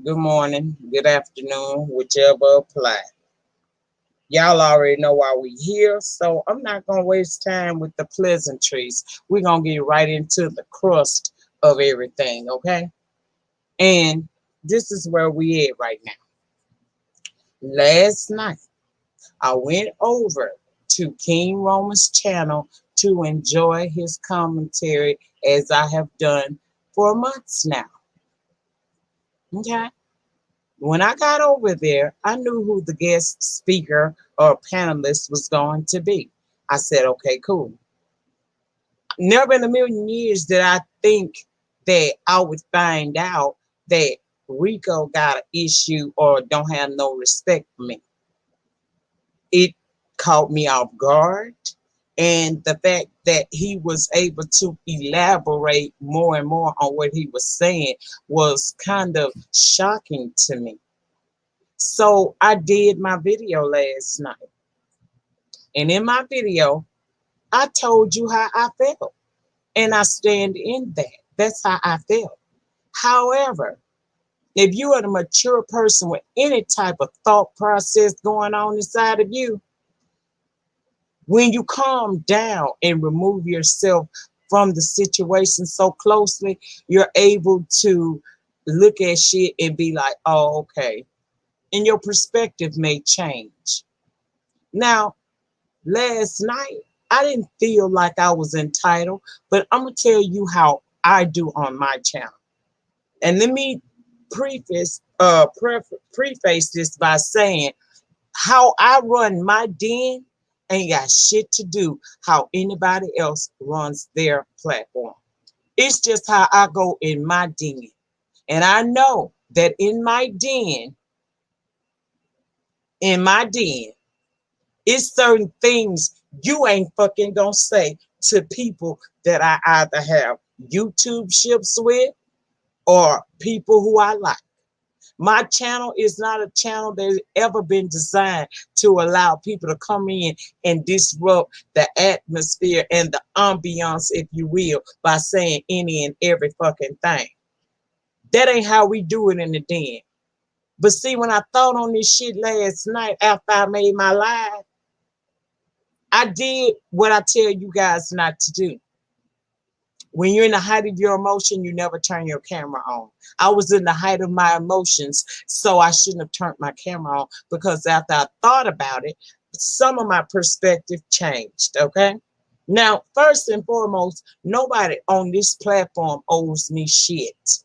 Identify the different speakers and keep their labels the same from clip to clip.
Speaker 1: good morning, good afternoon, whichever apply. Y'all already know why we here, so I'm not gonna waste time with the pleasantries. We're gonna get right into the crust of everything, okay? And this is where we at right now. Last night, I went over to King Roman's channel to enjoy his commentary as I have done for months now. Okay? When I got over there, I knew who the guest speaker or panelist was going to be. I said, okay, cool. Never in a million years did I think that I would find out that Rico got an issue or don't have no respect for me. It caught me off guard. And the fact that he was able to elaborate more and more on what he was saying was kind of shocking to me. So I did my video last night. And in my video, I told you how I felt. And I stand in that. That's how I felt. However, if you are a mature person with any type of thought process going on inside of you, when you calm down and remove yourself from the situation so closely, you're able to look at shit and be like, oh, okay. And your perspective may change. Now, last night, I didn't feel like I was entitled, but I'm going to tell you how I do on my channel. And let me preface this by saying how I run my den ain't got shit to do how anybody else runs their platform. It's just how I go in my den. And I know that in my den, it's certain things you ain't fucking gonna say to people that I either have YouTube ships with or people who I like. My channel is not a channel that's ever been designed to allow people to come in and disrupt the atmosphere and the ambiance, if you will, by saying any and every fucking thing. That ain't how we do it in the den. But see, when I thought on this shit last night after I made my live, I did what I tell you guys not to do. When you're in the height of your emotion, you never turn your camera on. I was in the height of my emotions, so I shouldn't have turned my camera on because after I thought about it, some of my perspective changed, okay? Now, first and foremost, nobody on this platform owes me shit.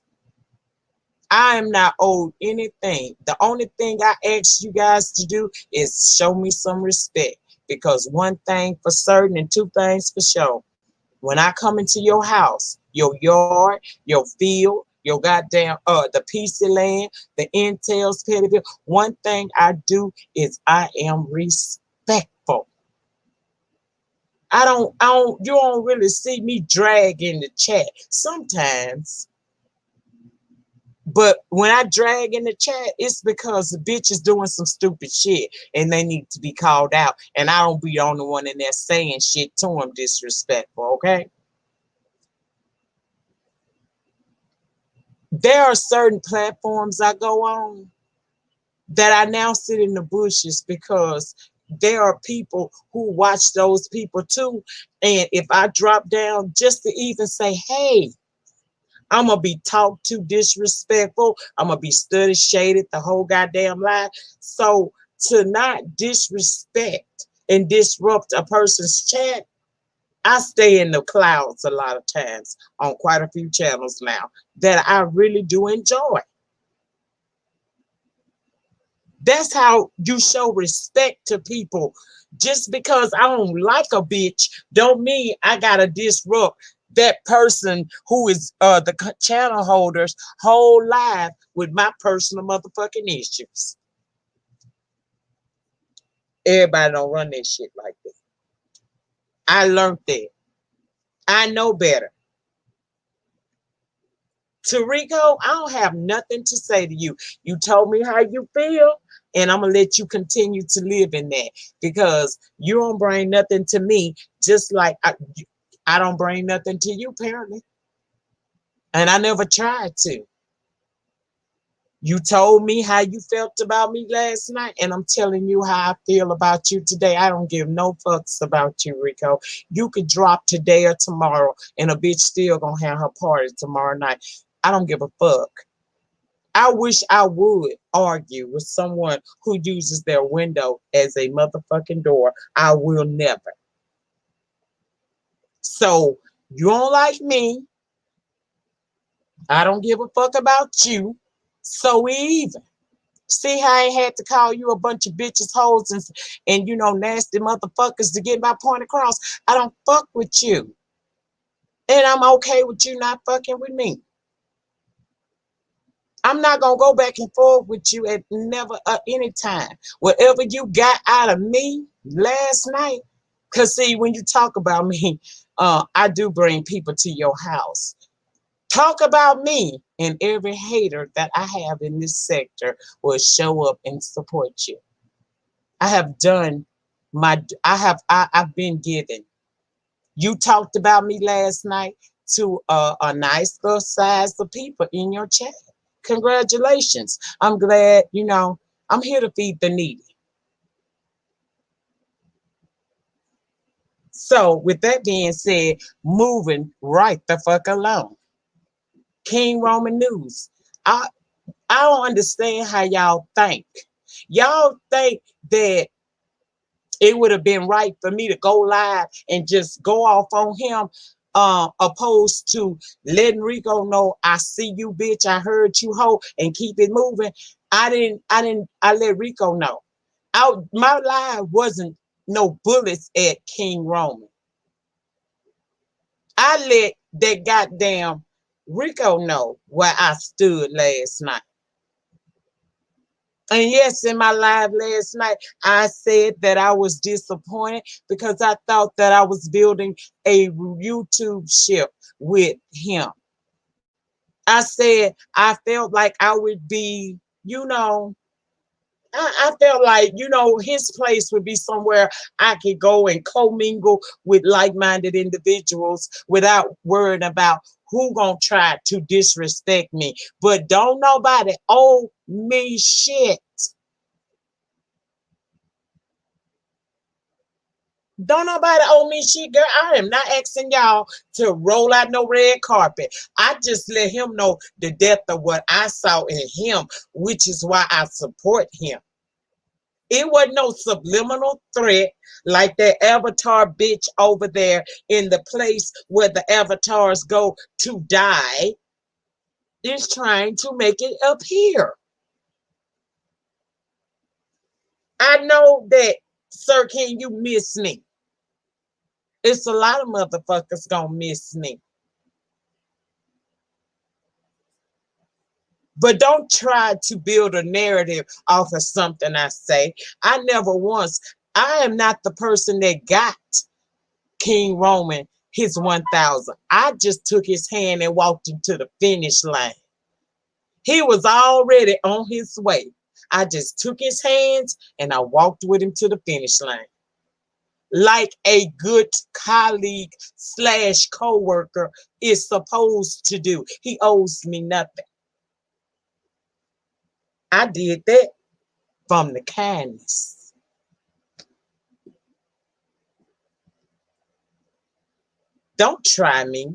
Speaker 1: I am not owed anything. The only thing I ask you guys to do is show me some respect because one thing for certain and two things for sure. When I come into your house, your yard, your field, your goddamn the piece of land, the entails, petty bill, one thing I do is I am respectful. You don't really see me drag in the chat sometimes. But when I drag in the chat, it's because the bitch is doing some stupid shit and they need to be called out. And I don't be the only one in there saying shit to them disrespectful, okay? There are certain platforms I go on that I now sit in the bushes because there are people who watch those people too. And if I drop down just to even say, hey, I'm going to be talked to disrespectful. I'm going to be studied, shaded, the whole goddamn lie. So to not disrespect and disrupt a person's chat, I stay in the clouds a lot of times on quite a few channels now that I really do enjoy. That's how you show respect to people. Just because I don't like a bitch don't mean I gotta disrupt that person who is the channel holder's whole life with my personal motherfucking issues. Everybody don't run that shit like that. I learned that. I know better. Tarico, I don't have nothing to say to you. You told me how you feel, and I'm going to let you continue to live in that because you don't bring nothing to me, just like I don't bring nothing to you, apparently. And I never tried to. You told me how you felt about me last night, and I'm telling you how I feel about you today. I don't give no fucks about you, Rico. You could drop today or tomorrow, and a bitch still gonna have her party tomorrow night. I don't give a fuck. I wish I would argue with someone who uses their window as a motherfucking door. I will never. So you don't like me. I don't give a fuck about you. So we even. See how I had to call you a bunch of bitches, hoes, and nasty motherfuckers to get my point across. I don't fuck with you. And I'm okay with you not fucking with me. I'm not gonna go back and forth with you at never any time. Whatever you got out of me last night, cause see, when you talk about me, I do bring people to your house. Talk about me, and every hater that I have in this sector will show up and support you. I have done I've been given. You talked about me last night to a nice little size of people in your chat. Congratulations. I'm glad, I'm here to feed the needy. So with that being said, moving right the fuck along. King Roman News. I I don't understand how y'all think. Y'all think that it would have been right for me to go live and just go off on him, opposed to letting Rico know I see you, bitch. I heard you, hoe, and keep it moving. I let Rico know. My live wasn't no bullets at King Roman. I let that goddamn Rico know where I stood last night. And yes, in my live last night, I said that I was disappointed because I thought that I was building a YouTube ship with him. I said I felt like I would be, I felt like, his place would be somewhere I could go and commingle with like-minded individuals without worrying about who gonna try to disrespect me. But don't nobody owe me shit. Don't nobody owe me shit, girl. I am not asking y'all to roll out no red carpet. I just let him know the depth of what I saw in him, which is why I support him. It wasn't no subliminal threat like that avatar bitch over there in the place where the avatars go to die. Is trying to make it appear. I know that, sir, can you miss me? It's a lot of motherfuckers gonna miss me. But don't try to build a narrative off of something I say. I never once, I am not the person that got King Roman his 1,000. I just took his hand and walked him to the finish line. He was already on his way. I just took his hands and I walked with him to the finish line. Like a good colleague slash co-worker is supposed to do. He owes me nothing. I did that from the kindness. Don't try me.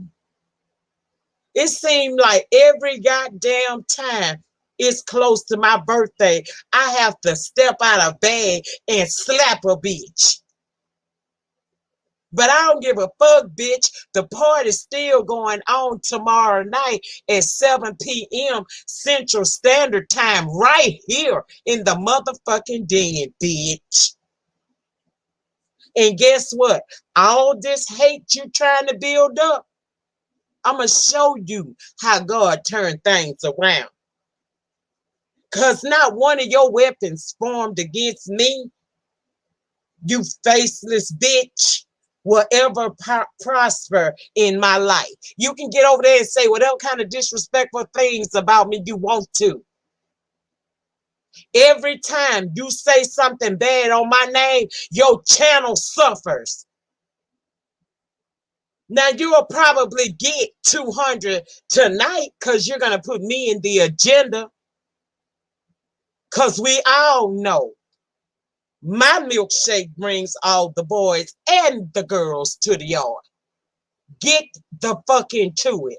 Speaker 1: It seemed like every goddamn time it's close to my birthday, I have to step out of bed and slap a bitch. But I don't give a fuck, bitch. The party's still going on tomorrow night at 7 p.m. Central Standard Time right here in the motherfucking den, bitch. And guess what? All this hate you trying to build up, I'm going to show you how God turned things around. Because not one of your weapons formed against me, you faceless bitch, will ever prosper in my life. You can get over there and say whatever kind of disrespectful things about me you want to. Every time you say something bad on my name, your channel suffers. Now you'll probably get 200 tonight because you're going to put me in the agenda. Because we all know my milkshake brings all the boys and the girls to the yard. Get the fuck into it.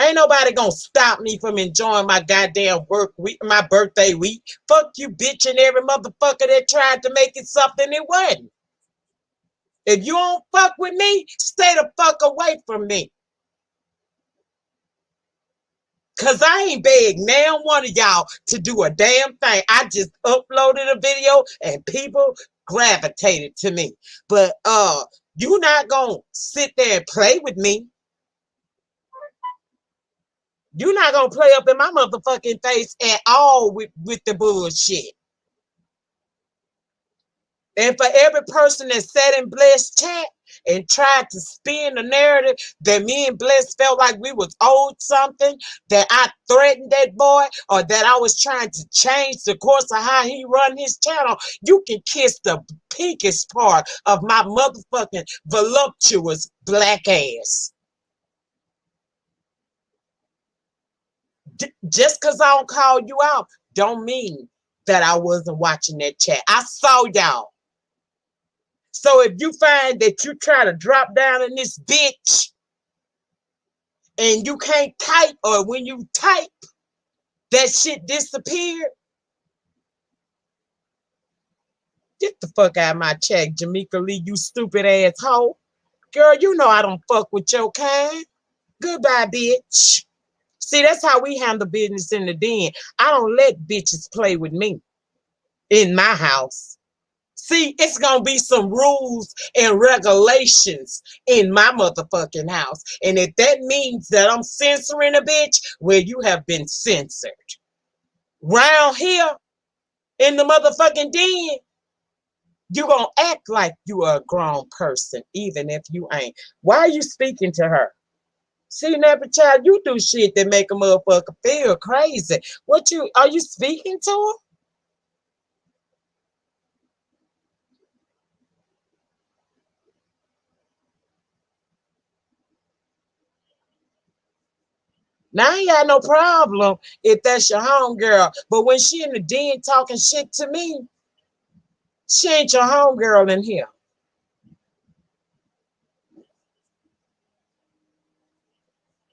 Speaker 1: Ain't nobody gonna stop me from enjoying my goddamn work week, my birthday week. Fuck you, bitch, and every motherfucker that tried to make it something it wasn't. If you don't fuck with me, stay the fuck away from me. Cause I ain't begged now one of y'all to do a damn thing. I just uploaded a video and people gravitated to me. But you not gonna sit there and play with me. You not gonna play up in my motherfucking face at all with the bullshit. And for every person that sat in Bless chat and tried to spin the narrative that me and Bless felt like we was owed something, that I threatened that boy, or that I was trying to change the course of how he run his channel, you can kiss the pinkest part of my motherfucking voluptuous black ass. Just because I don't call you out don't mean that I wasn't watching that chat. I saw y'all. So if you find that you try to drop down in this bitch and you can't type, or when you type, that shit disappeared, get the fuck out of my chat, Jamaica Lee, you stupid asshole. Girl, you know I don't fuck with your kind. Goodbye, bitch. See, that's how we handle business in the den. I don't let bitches play with me in my house. See, it's gonna be some rules and regulations in my motherfucking house. And if that means that I'm censoring a bitch, well, you have been censored. Round here in the motherfucking den, you gonna act like you are a grown person, even if you ain't. Why are you speaking to her? See, never child, you do shit that make a motherfucker feel crazy. Are you speaking to her? Now I ain't got no problem if that's your homegirl. But when she in the den talking shit to me, she ain't your homegirl in here.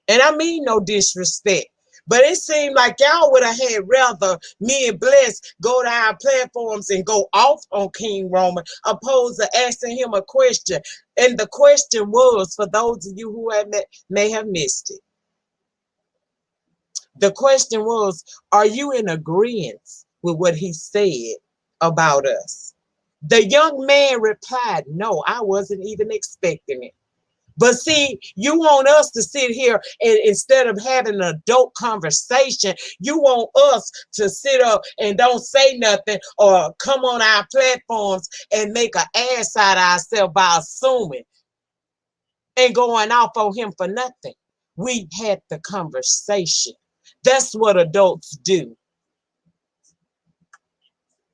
Speaker 1: And I mean no disrespect. But it seemed like y'all would have had rather me and Bless go to our platforms and go off on King Roman opposed to asking him a question. And the question was, for those of you who may have missed it, the question was, are you in agreement with what he said about us? The young man replied, no, I wasn't even expecting it. But see, you want us to sit here and instead of having an adult conversation, you want us to sit up and don't say nothing or come on our platforms and make an ass out of ourselves by assuming and going off on him for nothing. We had the conversation. That's what adults do.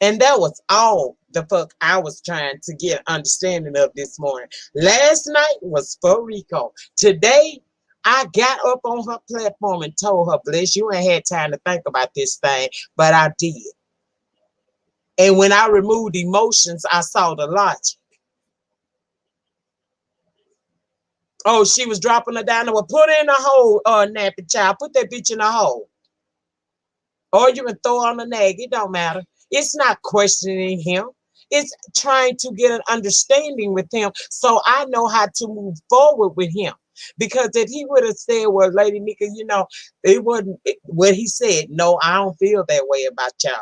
Speaker 1: And that was all the fuck I was trying to get understanding of this morning. Last night was for Rico. Today, I got up on her platform and told her, Bless, you ain't had time to think about this thing, but I did. And when I removed emotions, I saw the logic. Oh, she was dropping her down. Well, put her in a hole, nappy child. Put that bitch in a hole. Or you can throw on a nag. It don't matter. It's not questioning him. It's trying to get an understanding with him so I know how to move forward with him. Because if he would have said, well, Lady Nyca, it wasn't what he said. No, I don't feel that way about y'all.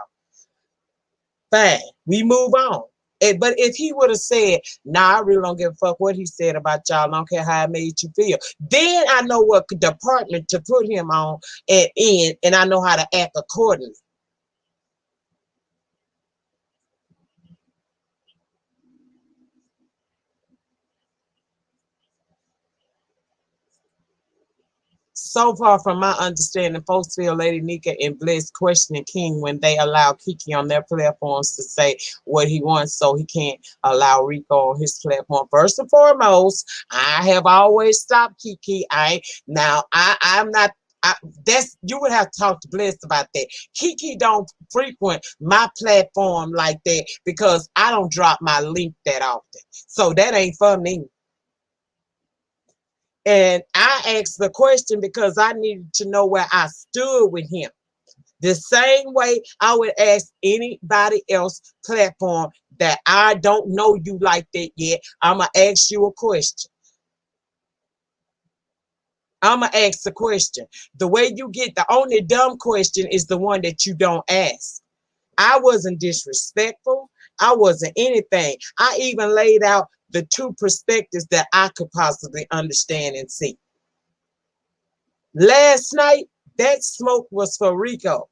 Speaker 1: Fine, we move on. But if he would have said, nah, I really don't give a fuck what he said about y'all, I don't care how it made you feel, then I know what department to put him on and I know how to act accordingly. So far from my understanding, folks feel Lady Nyca and Bless questioning King when they allow Kiki on their platforms to say what he wants, so he can't allow Rico on his platform. First and foremost, I have always stopped Kiki. I'm not I, that's you would have to talk to Bless about that. Kiki don't frequent my platform like that because I don't drop my link that often. So that ain't for me. And I asked the question because I needed to know where I stood with him. The same way I would ask anybody else platform that I don't know you like that yet. I'm going to ask you a question. I'm going to ask the question. The way you get the only dumb question is the one that you don't ask. I wasn't disrespectful. I wasn't anything. I even laid out the two perspectives that I could possibly understand and see. Last night, that smoke was for Rico.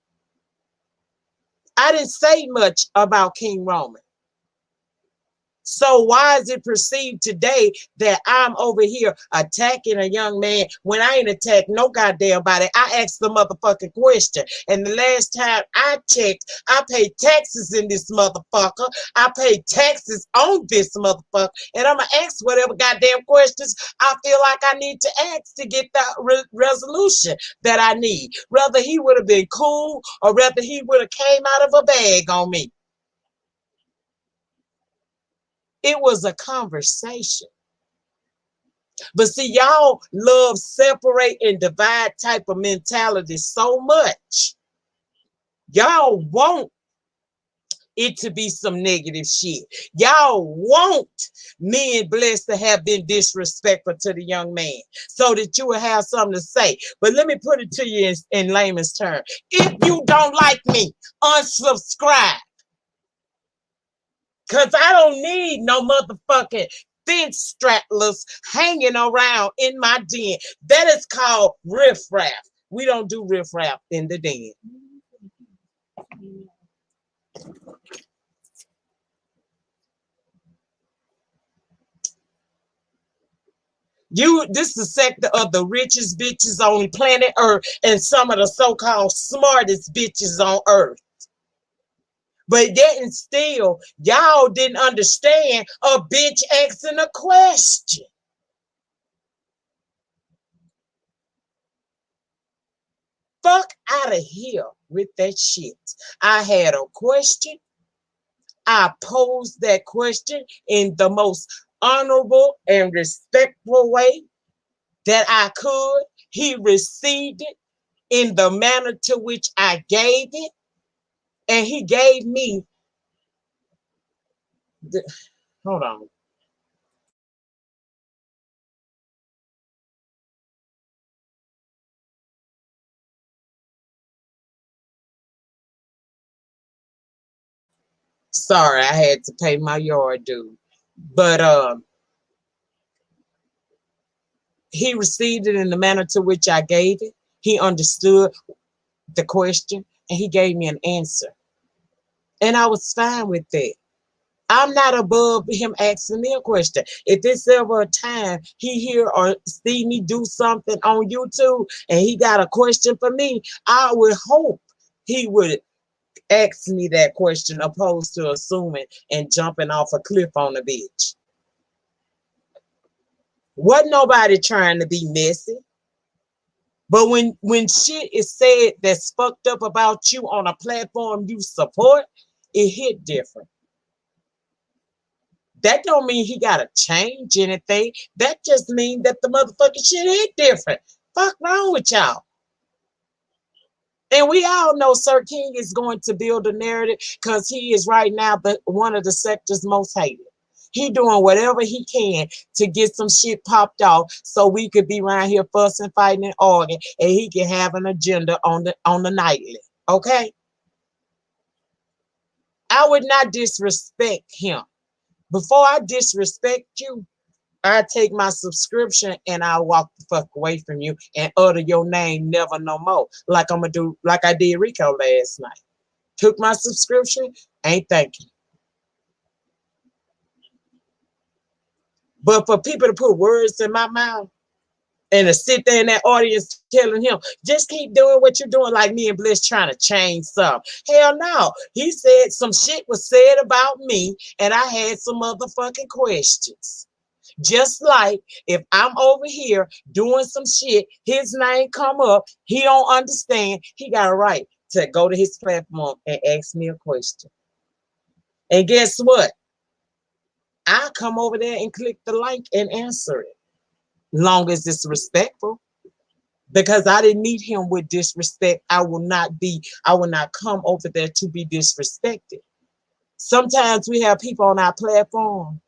Speaker 1: I didn't say much about King Roman. So why is it perceived today that I'm over here attacking a young man when I ain't attacked no goddamn body? I asked the motherfucking question. And the last time I checked, I paid taxes in this motherfucker. I paid taxes on this motherfucker. And I'm going to ask whatever goddamn questions I feel like I need to ask to get the resolution that I need. Whether he would have been cool or whether he would have came out of a bag on me. It was a conversation. But see, y'all love separate and divide type of mentality so much. Y'all want it to be some negative shit. Y'all want me and Blessed to have been disrespectful to the young man so that you will have something to say. But let me put it to you in layman's terms. If you don't like me, unsubscribe. Because I don't need no motherfucking fence straplers hanging around in my den. That is called riffraff. We don't do riffraff in the den. This is the sector of the richest bitches on planet Earth and some of the so-called smartest bitches on Earth. But yet and still, y'all didn't understand a bitch asking a question. Fuck out of here with that shit. I had a question. I posed that question in the most honorable and respectful way that I could. He received it in the manner to which I gave it. And he gave me hold on. Sorry, I had to pay my yard due. But he received it in the manner to which I gave it. He understood the question and he gave me an answer. And I was fine with that. I'm not above him asking me a question. If there's ever a time he hear or see me do something on YouTube and he got a question for me, I would hope he would ask me that question opposed to assuming and jumping off a cliff on the beach. Wasn't nobody trying to be messy. But when shit is said that's fucked up about you on a platform you support, it hit different. That don't mean he gotta change anything. That just means that the motherfucking shit hit different. Fuck wrong with y'all. And we all know Sir King is going to build a narrative because he is right now one of the sector's most hated. He doing whatever he can to get some shit popped off so we could be around here fussing, fighting, and arguing, and he can have an agenda on the nightly. Okay? I would not disrespect him. Before I disrespect you, I take my subscription and I walk the fuck away from you and utter your name never no more. Like I'm gonna do, like I did Rico last night. Took my subscription, ain't thanking. But for people to put words in my mouth and to sit there in that audience telling him, just keep doing what you're doing, like me and Bliss trying to change something. Hell no. He said some shit was said about me and I had some motherfucking questions. Just like if I'm over here doing some shit, his name come up, he don't understand, he got a right to go to his platform and ask me a question. And guess what? I come over there and click the link and answer it. Long as it's respectful. Because I didn't meet him with disrespect. I will not come over there to be disrespected. Sometimes we have people on our platform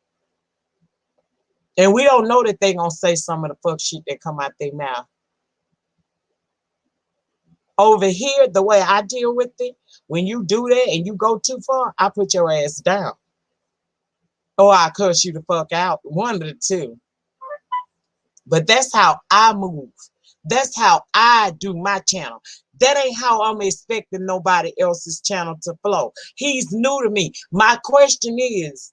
Speaker 1: and we don't know that they gonna say some of the fuck shit that come out their mouth. Over here, the way I deal with it, when you do that and you go too far, I put your ass down. Or I cuss you the fuck out. One of the two. But that's how I move. That's how I do my channel. That ain't how I'm expecting nobody else's channel to flow. He's new to me. My question is,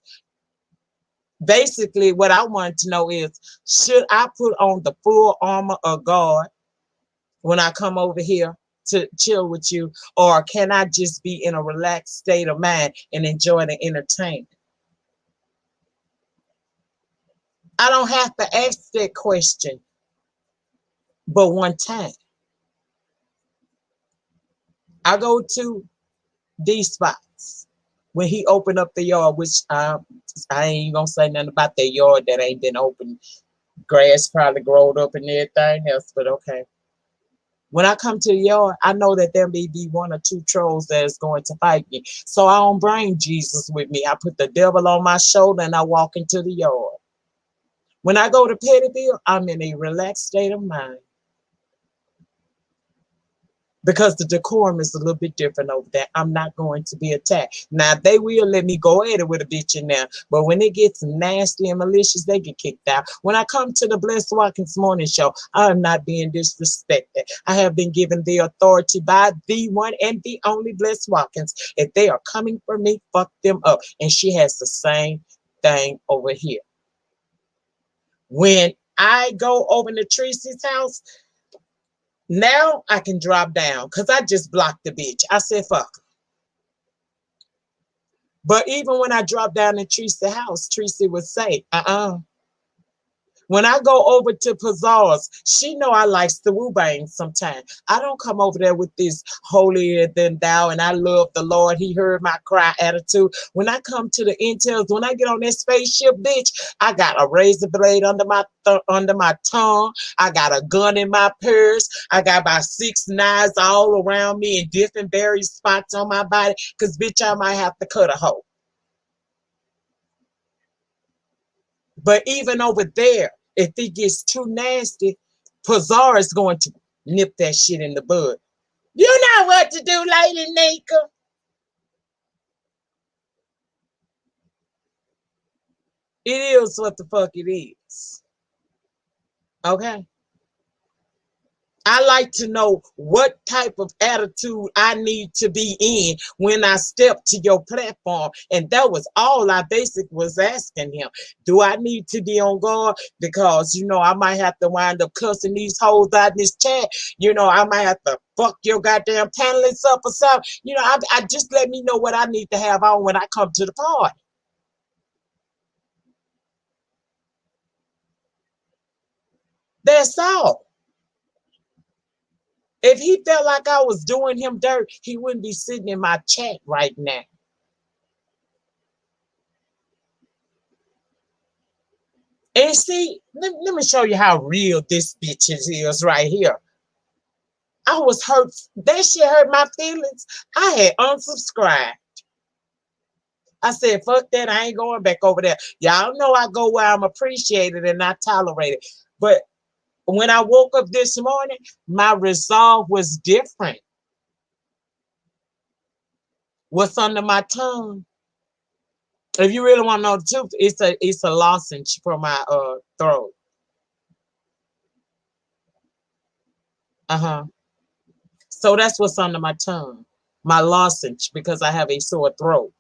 Speaker 1: basically what I wanted to know is, should I put on the full armor of God when I come over here to chill with you, or can I just be in a relaxed state of mind and enjoy the entertainment? I don't have to ask that question but one time. I go to these spots when he opened up the yard, which I ain't gonna say nothing about that yard that ain't been open. Grass probably growed up and everything else, but okay. When I come to the yard, I know that there may be one or two trolls that is going to fight me. So I don't bring Jesus with me. I put the devil on my shoulder and I walk into the yard. When I go to Pettyville, I'm in a relaxed state of mind. Because the decorum is a little bit different over there. I'm not going to be attacked. Now, they will let me go at it with a bitch in there, but when it gets nasty and malicious, they get kicked out. When I come to the Blessed Watkins Morning Show, I am not being disrespected. I have been given the authority by the one and the only Blessed Watkins. If they are coming for me, fuck them up. And she has the same thing over here. When I go over to Tracy's house, now I can drop down because I just blocked the bitch. I said, fuck. But even when I drop down in Tracy's house, Tracy would say, When I go over to Pazar's, she know I likes the woo bang sometimes. I don't come over there with this holier than thou and I love the Lord, he heard my cry attitude. When I come to the intels, when I get on that spaceship, bitch, I got a razor blade under my tongue. I got a gun in my purse. I got about 6 knives all around me in different various spots on my body. Cause bitch, I might have to cut a hoe. But even over there, if it gets too nasty, Pazar is going to nip that shit in the bud. You know what to do, LadyNyca. It is what the fuck it is. Okay? I like to know what type of attitude I need to be in when I step to your platform. And that was all I basically was asking him. Do I need to be on guard? Because, I might have to wind up cussing these hoes out in this chat. I might have to fuck your goddamn panelists up or something. I just let me know what I need to have on when I come to the party. That's all. If he felt like I was doing him dirt, he wouldn't be sitting in my chat right now. And see, let me show you how real this bitch is right here. I was hurt. That shit hurt my feelings. I had unsubscribed. I said, fuck that. I ain't going back over there. Y'all know I go where I'm appreciated and not tolerated. But when I woke up this morning, my resolve was different. What's under my tongue? If you really want to know the truth, it's a lozenge for my throat. So that's what's under my tongue, my lozenge, because I have a sore throat.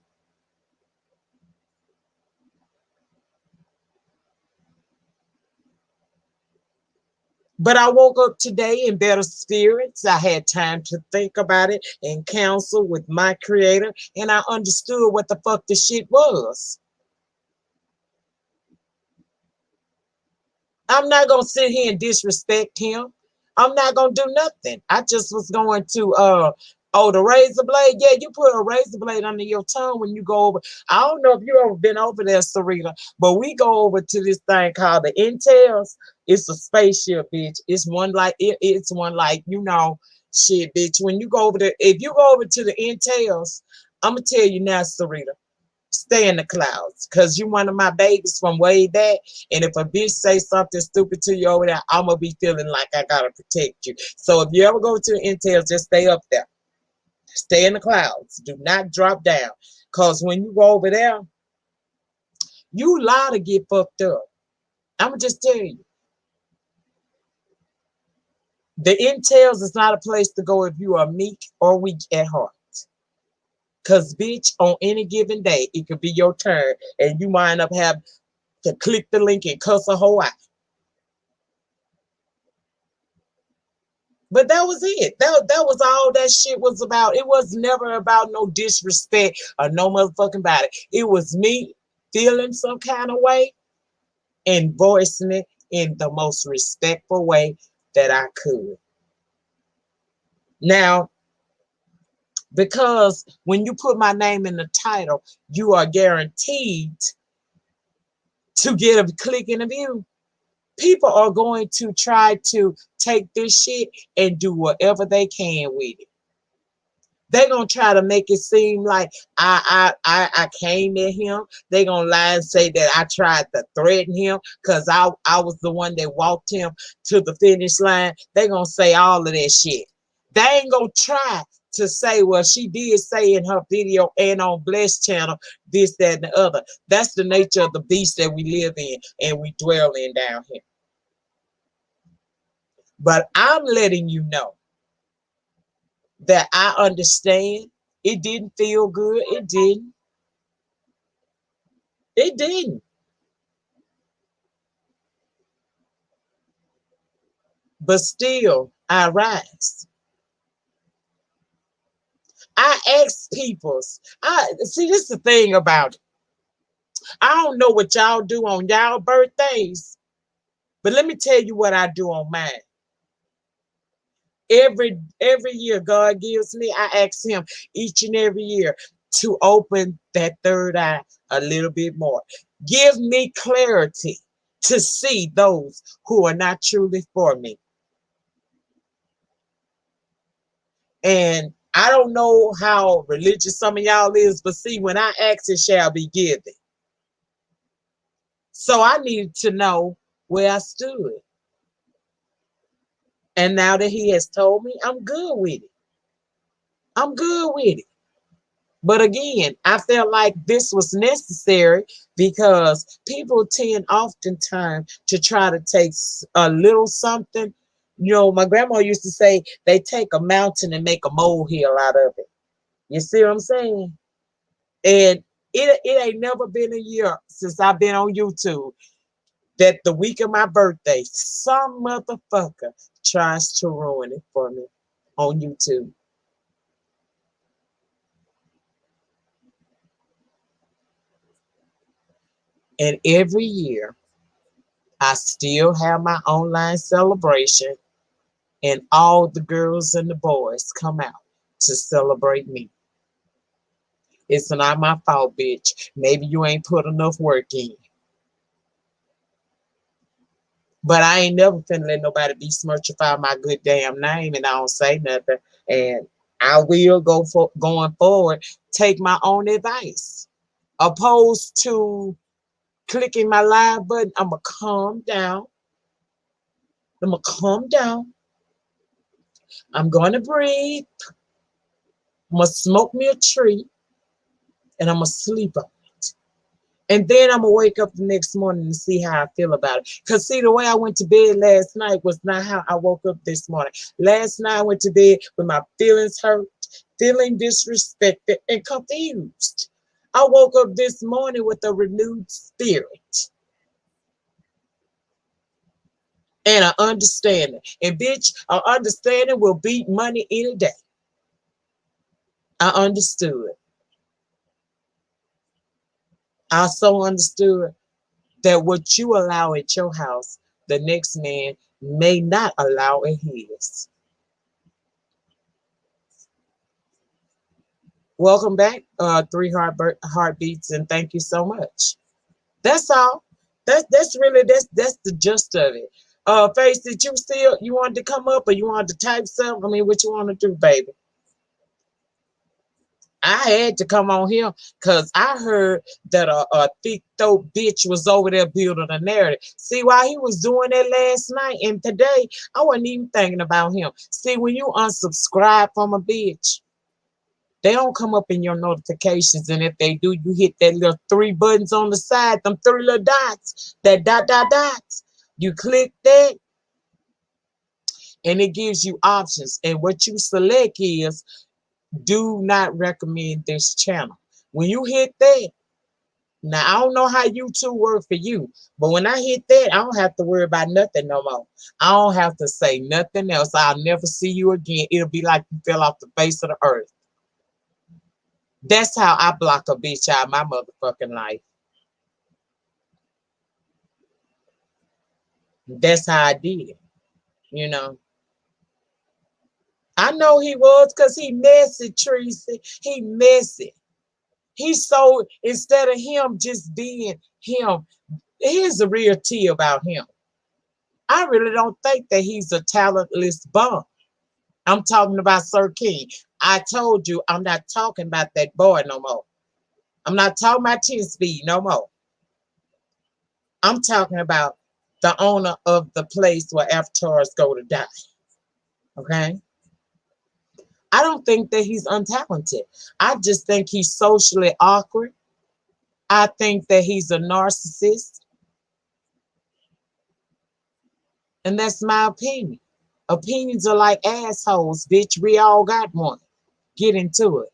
Speaker 1: But I woke up today in better spirits. I had time to think about it and counsel with my creator, and I understood what the fuck the shit was. I'm not gonna sit here and disrespect him. I'm not gonna do nothing. I just was going to oh, the razor blade. Yeah, you put a razor blade under your tongue when you go over. I don't know if you ever been over there, Sarita, but we go over to this thing called the Intels. It's a spaceship, bitch. It's one like it's one like, shit, bitch. When you go over there, if you go over to the Intels, I'm gonna tell you now, Sarita, stay in the clouds, cause you one of my babies from way back. And if a bitch say something stupid to you over there, I'm gonna be feeling like I gotta protect you. So if you ever go to Intel, just stay up there, stay in the clouds, do not drop down, cause when you go over there, you liable to get fucked up. I'm gonna just tell you, the Intels is not a place to go if you are meek or weak at heart. Cause bitch, on any given day, it could be your turn, and you wind up having to click the link and cuss a whole out. But that was it. That was all that shit was about. It was never about no disrespect or no motherfucking body. It was me feeling some kind of way and voicing it in the most respectful way that I could. Now, because when you put my name in the title, you are guaranteed to get a click and a view. People are going to try to take this shit and do whatever they can with it. They're gonna try to make it seem like I came at him. They're gonna lie and say that I tried to threaten him because I was the one that walked him to the finish line. They're gonna say all of that shit. They ain't gonna try to say, well, she did say in her video and on Bless channel this, that, and the other. That's the nature of the beast that we live in and we dwell in down here. But I'm letting you know that I understand. It didn't feel good. It didn't. It didn't. But still, I rise. I ask peoples. I see, this is the thing about it. I don't know what y'all do on y'all birthdays, but let me tell you what I do on mine. Every year God gives me, I ask him each and every year to open that third eye a little bit more. Give me clarity to see those who are not truly for me. And I don't know how religious some of y'all is, but see, when I ask, it shall be given. So I needed to know where I stood. And now that he has told me, I'm good with it. I'm good with it. But again, I felt like this was necessary because people tend oftentimes to try to take a little something. My grandma used to say they take a mountain and make a molehill out of it. You see what I'm saying? And it ain't never been a year since I've been on YouTube that the week of my birthday, some motherfucker tries to ruin it for me on YouTube. And every year, I still have my online celebration, and all the girls and the boys come out to celebrate me. It's not my fault, bitch. Maybe you ain't put enough work in. But I ain't never finna let nobody besmirchify my good damn name, and I don't say nothing. And I will going forward take my own advice. Opposed to clicking my live button, I'ma calm down. I'ma calm down. I'm gonna breathe. I'm gonna smoke me a tree, and I'm gonna sleep on it. And then I'm gonna wake up the next morning and see how I feel about it. Cause see, the way I went to bed last night was not how I woke up this morning. Last night I went to bed with my feelings hurt, feeling disrespected and confused. I woke up this morning with a renewed spirit and an understanding. And bitch, an understanding will beat money any day. I understood. I so understood that what you allow at your house the next man may not allow in his. Welcome back, Three Heartbeats, and thank you so much. That's all. That's really that's the gist of it. Face, did you wanted to come up or you wanted to type something? I mean, what you want to do, baby? I had to come on here because I heard that a thick throat bitch was over there building a narrative. See, while he was doing that last night and today, I wasn't even thinking about him. See, when you unsubscribe from a bitch, they don't come up in your notifications. And if they do, you hit that little three buttons on the side, them three little dots, that dots. You click that and it gives you options. And what you select is do not recommend this channel. When you hit that, now I don't know how YouTube work for you, but when I hit that, I don't have to worry about nothing no more. I don't have to say nothing else. I'll never see you again. It'll be like you fell off the face of the earth. That's how I block a bitch out of my motherfucking life. That's how I did it, you know. I know he was because he messy, Tracy. He messy. He's so, instead of him just being him, here's the real tea about him. I really don't think that he's a talentless bum. I'm talking about Sir King. I told you I'm not talking about that boy no more. I'm not talking about 10 speed no more. I'm talking about the owner of the place where avatars go to die. Okay? I don't think that he's untalented. I just think he's socially awkward. I think that he's a narcissist. And that's my opinion. Opinions are like assholes, bitch. We all got one. Get into it.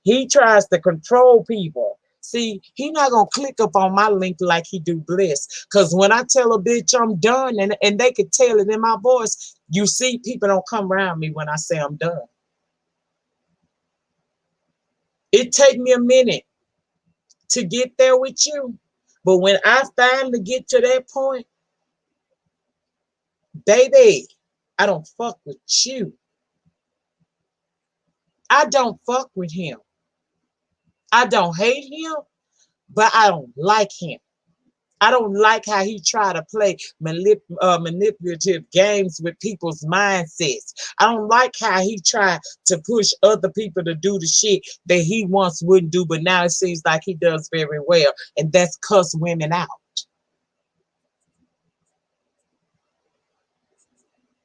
Speaker 1: He tries to control people. See, he not gonna click up on my link like he do Bliss. Cause when I tell a bitch I'm done, and they could tell it in my voice, you see, people don't come around me when I say I'm done. It take me a minute to get there with you. But when I finally get to that point, baby, I don't fuck with you. I don't fuck with him. I don't hate him, but I don't like him. I don't like how he try to play manipulative games with people's mindsets. I don't like how he try to push other people to do the shit that he once wouldn't do, but now it seems like he does very well, and that's cuss women out.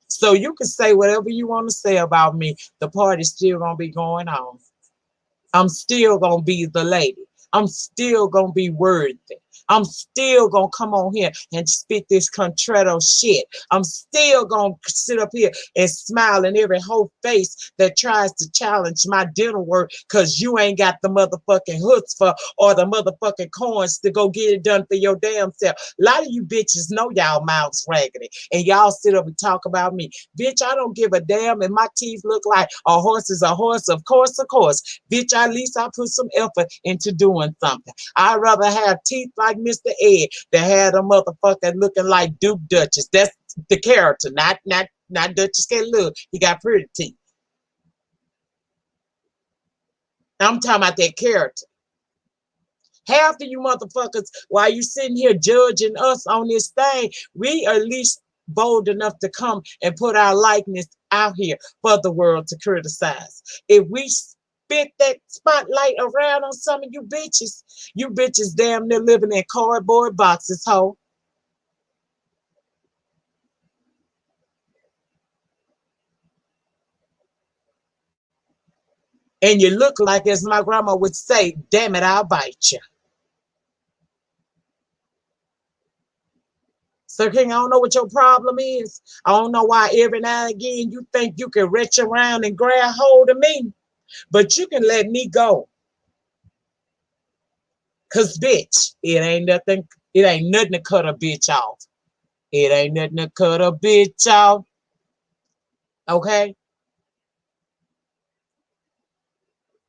Speaker 1: So you can say whatever you want to say about me. The party's still gonna be going on. I'm still gonna be the lady. I'm still gonna be worthy. I'm still gonna come on here and spit this contratto shit. I'm still gonna sit up here and smile in every whole face that tries to challenge my dental work because you ain't got the motherfucking chutzpah or the motherfucking coins to go get it done for your damn self. A lot of you bitches know y'all mouths raggedy and y'all sit up and talk about me. Bitch, I don't give a damn if my teeth look like a horse is a horse. Of course, of course. Bitch, at least I put some effort into doing something. I'd rather have teeth like Mr. Ed than have a motherfucker looking like Duke Duchess. That's the character, not Duchess can't look. He got pretty teeth. I'm talking about that character. Half of you motherfuckers, while you sitting here judging us on this thing, we are at least bold enough to come and put our likeness out here for the world to criticize. If we spit that spotlight around on some of you bitches damn near living in cardboard boxes, ho. And you look like, as my grandma would say, damn it, I'll bite you. So King, I don't know what your problem is. I don't know why every now and again you think you can reach around and grab hold of me, but you can let me go. Cause bitch, it ain't nothing to cut a bitch off. It ain't nothing to cut a bitch off. Okay?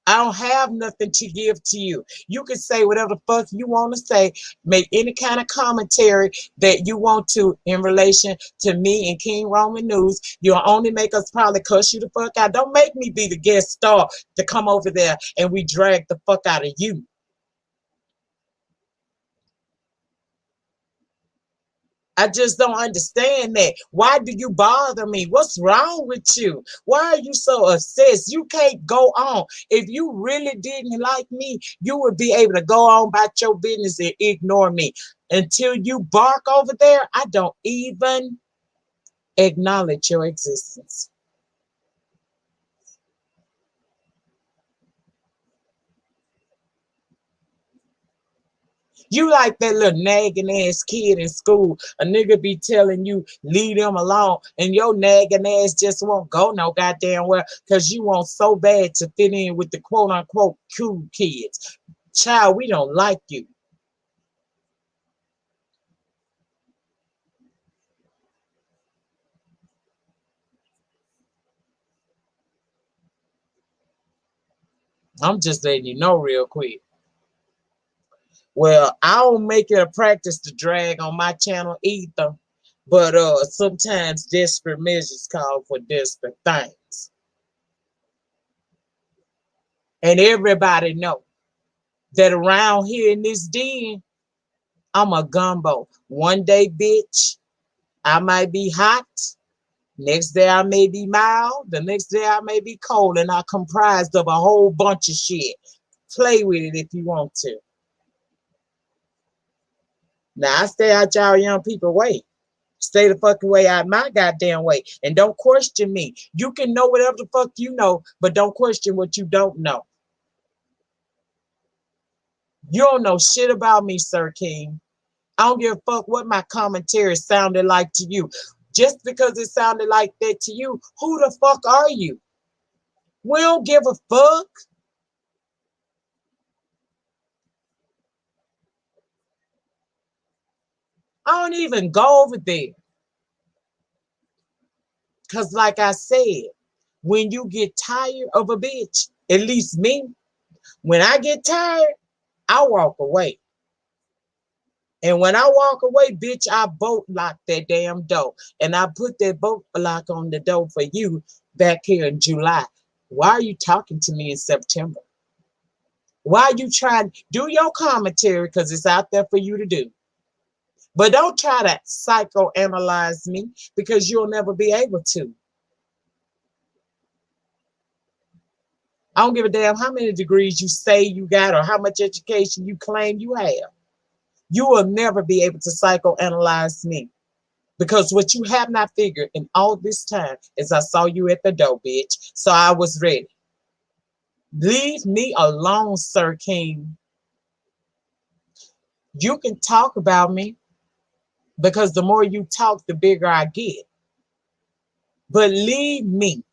Speaker 1: I don't have nothing to give to you. You can say whatever the fuck you want to say, make any kind of commentary that you want to in relation to me and King Roman News. You'll only make us probably cuss you the fuck out. Don't make me be the guest star to come over there and we drag the fuck out of you. I just don't understand that. Why do you bother me? What's wrong with you? Why are you so obsessed? You can't go on. If you really didn't like me, you would be able to go on about your business and ignore me. Until you bark over there, I don't even acknowledge your existence. You like that little nagging ass kid in school. A nigga be telling you, leave them alone. And your nagging ass just won't go no goddamn well because you want so bad to fit in with the quote unquote cool kids. Child, we don't like you. I'm just letting you know real quick. Well, I don't make it a practice to drag on my channel either. But sometimes desperate measures call for desperate things. And everybody know that around here in this den, I'm a gumbo. One day, bitch, I might be hot. Next day, I may be mild. The next day, I may be cold. And I comprised of a whole bunch of shit. Play with it if you want to. Now, I stay out y'all young people way. Stay the fucking way out my goddamn way. And don't question me. You can know whatever the fuck you know, but don't question what you don't know. You don't know shit about me, Sir King. I don't give a fuck what my commentary sounded like to you. Just because it sounded like that to you, who the fuck are you? We don't give a fuck. I don't even go over there. Because, like I said, when you get tired of a bitch, at least me, when I get tired, I walk away. And when I walk away, bitch, I bolt lock that damn door. And I put that bolt lock on the door for you back here in July. Why are you talking to me in September? Why are you trying to do your commentary? Because it's out there for you to do. But don't try to psychoanalyze me because you'll never be able to. I don't give a damn how many degrees you say you got or how much education you claim you have. You will never be able to psychoanalyze me. Because what you have not figured in all this time is I saw you at the door, bitch. So I was ready. Leave me alone, Sir King. You can talk about me because the more you talk, the bigger I get. But leave me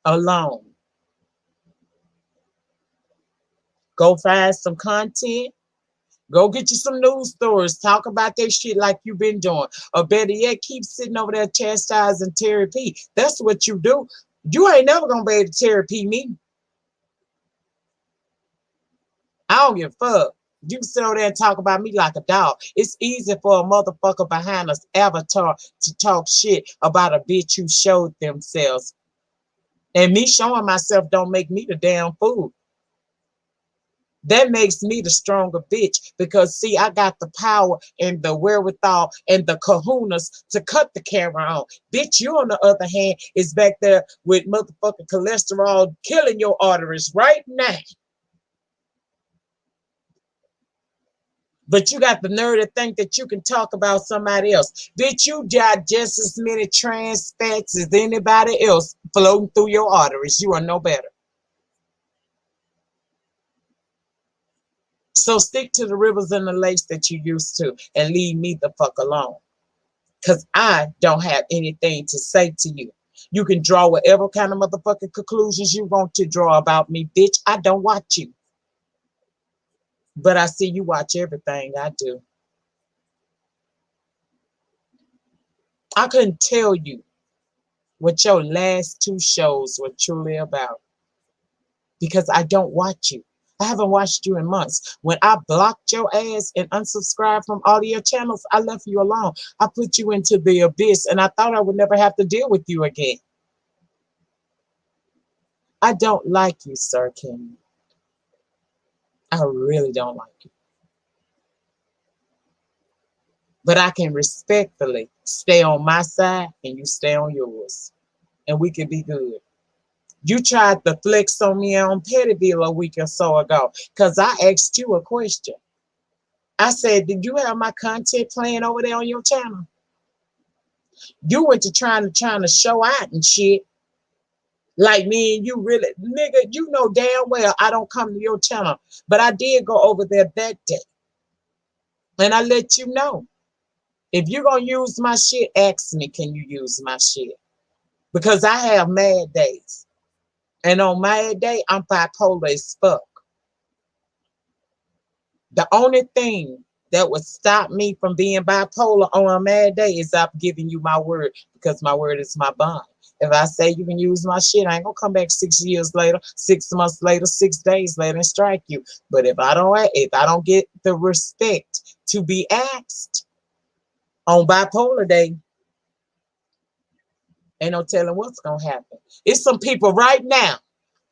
Speaker 1: alone. Go find some content. Go get you some news stories. Talk about that shit like you've been doing. Or better yet, keep sitting over there chastising Terry P. That's what you do. You ain't never gonna be able to Terry P me. I don't give a fuck. You can sit over there and talk about me like a dog. It's easy for a motherfucker behind us avatar to talk shit about a bitch who showed themselves. And me showing myself don't make me the damn fool. That makes me the stronger bitch because see, I got the power and the wherewithal and the kahunas to cut the camera on. Bitch, you on the other hand is back there with motherfucking cholesterol killing your arteries right now. But you got the nerve to think that you can talk about somebody else. Bitch, you got just as many trans fats as anybody else floating through your arteries. You are no better. So stick to the rivers and the lakes that you used to and leave me the fuck alone. Because I don't have anything to say to you. You can draw whatever kind of motherfucking conclusions you want to draw about me, bitch. I don't watch you. But I see you watch everything I do. I couldn't tell you what your last two shows were truly about. because I don't watch you. I haven't watched you in months. When I blocked your ass and unsubscribed from all of your channels, I left you alone. I put you into the abyss, and I thought I would never have to deal with you again. I don't like you, Sir King. I really don't like you. But I can respectfully stay on my side and you stay on yours. And we can be good. You tried to flex on me on Pettyville a week or so ago because I asked you a question. I said, did you have my content playing over there on your channel? You went to trying to show out and shit. Like me and you really, nigga, you know damn well I don't come to your channel. But I did go over there that day. And I let you know. If you're going to use my shit, ask me, can you use my shit? Because I have mad days. And on mad day, I'm bipolar as fuck. The only thing that would stop me from being bipolar on a mad day is I'm giving you my word, because my word is my bond. If I say you can use my shit, I ain't gonna come back 6 years later, 6 months later, 6 days later and strike you. But if I don't get the respect to be asked on bipolar day, ain't no telling what's gonna happen. It's some people right now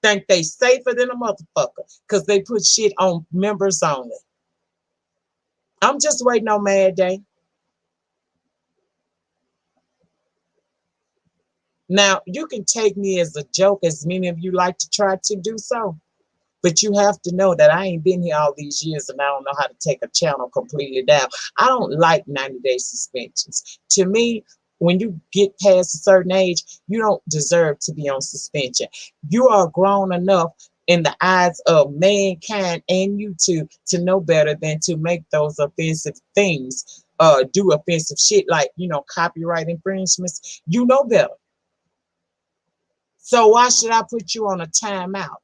Speaker 1: think they safer than a motherfucker because they put shit on members only. I'm just waiting on mad day. Now, you can take me as a joke, as many of you like to try to do so. But you have to know that I ain't been here all these years and I don't know how to take a channel completely down. I don't like 90-day suspensions. To me, when you get past a certain age, you don't deserve to be on suspension. You are grown enough in the eyes of mankind and YouTube to know better than to make those offensive things, do offensive shit like, copyright infringements. You know better. So why should I put you on a timeout?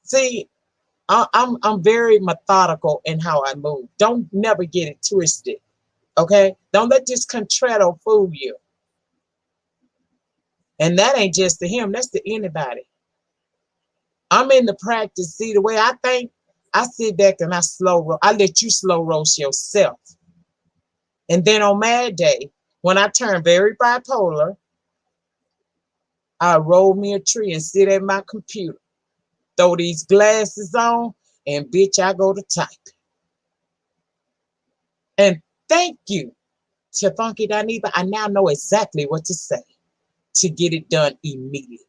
Speaker 1: See, I'm very methodical in how I move. Don't never get it twisted. Okay? Don't let this contratto fool you. And that ain't just to him, that's to anybody. I'm in the practice. See, the way I think, I sit back and I let you slow roast yourself. And then on Mad Day, when I turn very bipolar, I roll me a tree and sit at my computer. Throw these glasses on, and bitch, I go to type. And thank you to Funky Dineva. I now know exactly what to say to get it done immediately.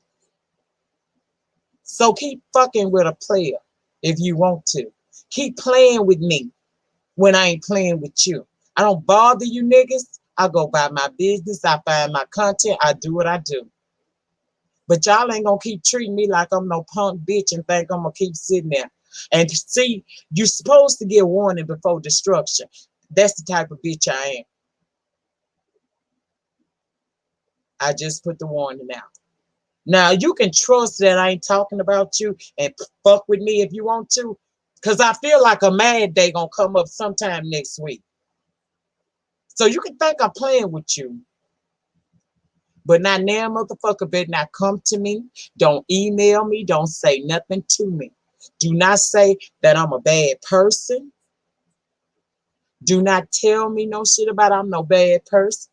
Speaker 1: So keep fucking with a player if you want to. Keep playing with me when I ain't playing with you. I don't bother you niggas. I go by my business. I find my content. I do what I do. But y'all ain't gonna keep treating me like I'm no punk bitch and think I'm gonna keep sitting there. And see, you're supposed to get warning before destruction. That's the type of bitch I am. I just put the warning out. Now, you can trust that I ain't talking about you and fuck with me if you want to. Because I feel like a mad day gonna come up sometime next week. So you can think I'm playing with you. But not now, motherfucker, better not come to me. Don't email me. Don't say nothing to me. Do not say that I'm a bad person. Do not tell me no shit about I'm no bad person.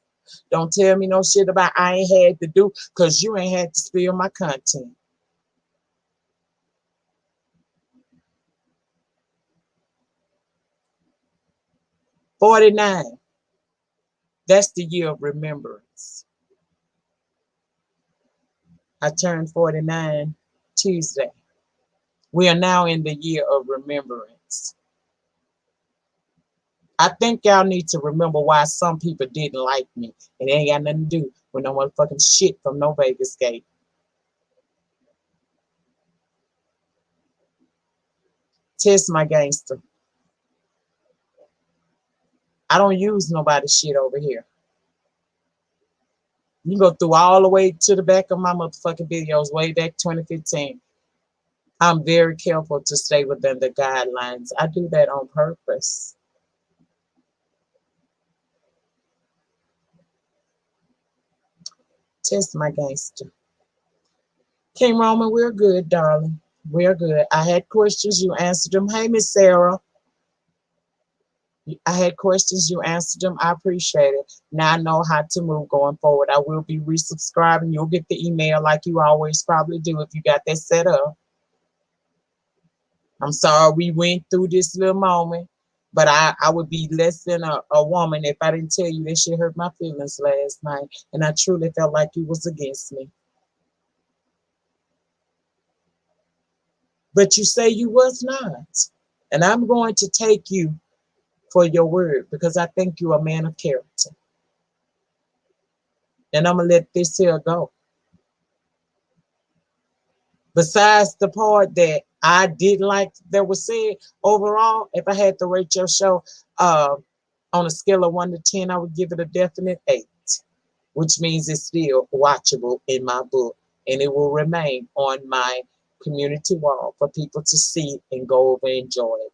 Speaker 1: Don't tell me no shit about I ain't had to do, because you ain't had to spill my content. '49. That's the year of remembrance. I turned 49 Tuesday. We are now in the year of remembrance. I think y'all need to remember why some people didn't like me. And it ain't got nothing to do with no motherfucking shit from no Vegas gate. Test my gangster. I don't use nobody's shit over here. You go through all the way to the back of my motherfucking videos, way back 2015. I'm very careful to stay within the guidelines. I do that on purpose. Test my gangster. King Roman, we're good, darling. We're good. I had questions, you answered them. Hey, Miss Sarah, I had questions, you answered them. I appreciate it. Now I know how to move going forward. I will be resubscribing. You'll get the email like you always probably do if you got that set up. I'm sorry we went through this little moment, but I would be less than a woman if I didn't tell you that shit hurt my feelings last night. And I truly felt like you was against me. But you say you was not. And I'm going to take you for your word because I think you're a man of character. And I'm going to let this here go. Besides the part that I didn't like that was said, overall, if I had to rate your show uh, on a scale of 1 to 10, I would give it a definite 8, which means it's still watchable in my book. And it will remain on my community wall for people to see and go over and enjoy it.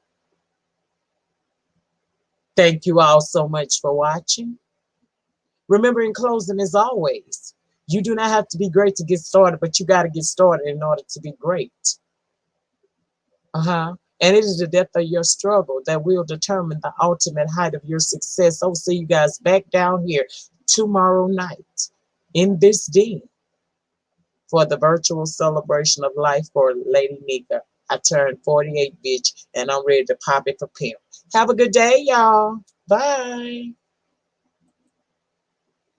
Speaker 1: Thank you all so much for watching. Remember, in closing, as always, you do not have to be great to get started, but you got to get started in order to be great. And it is the depth of your struggle that will determine the ultimate height of your success. I'll see you guys back down here tomorrow night in this den for the virtual celebration of life for Lady Nika. I turned 48, bitch, and I'm ready to pop it for pimp. Have a good day, y'all. Bye.